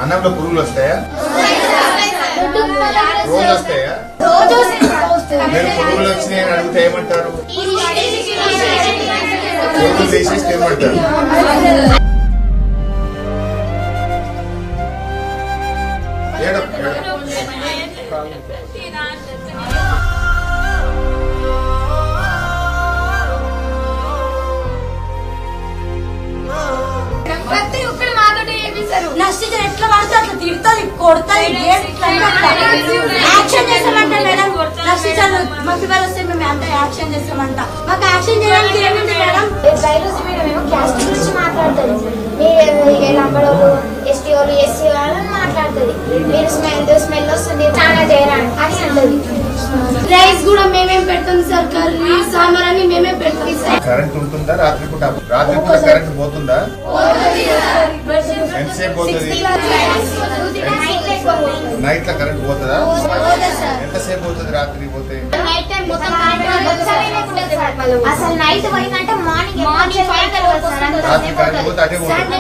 అన్నంలో పురుగులు వస్తాయా? రోజు వస్తాయా? మీరు పురుగులు వచ్చినాయని అడిగితే ఏమంటారు? పురుగులు తీసేస్తే ఏమంటారు? ప్రతి ఒక్కరు మాతో చేపిస్తారు. నష్టించిన ఎట్లా పడితే అట్లా తిడుతుంది, కొడుతుంది, యాక్షన్ చేస్తామంట. మేడం నష్టించాలి మాకు ఫీవర్ వస్తే మేము అంతా యాక్షన్ చేస్తామంట. మాకు యాక్షన్ చేయడానికి ఏముంది మేడం? బైరోజు మేడం ఏమో క్యాస్ట్ గురించి మాట్లాడుతుంది. మీరు లంబడోళ్ళు, ఎస్టీ వాళ్ళు, ఎస్సీ వాళ్ళు మాట్లాడుతుంది. మీరు స్మెల్ వస్తుంది చాలా చేయరా అని అంటది. రైస్ కూడా మేమేం పెడతాం సార్, కర్రీ సాంబార్ అని మేమే పెడతాం సార్. కరెంట్ ఉంటుందా? రాత్రి పూట కరెంట్ పోతుందా? ఎంతసేపు పోతుంది? నైట్ లో కరెంట్ పోతుందా? ఎంతసేపు పోతుంది రాత్రి పోతే? అసలు నైట్ పోయిందంటే మార్నింగ్ రాత్రి కరెంట్ పోతే అదే పోతుంది.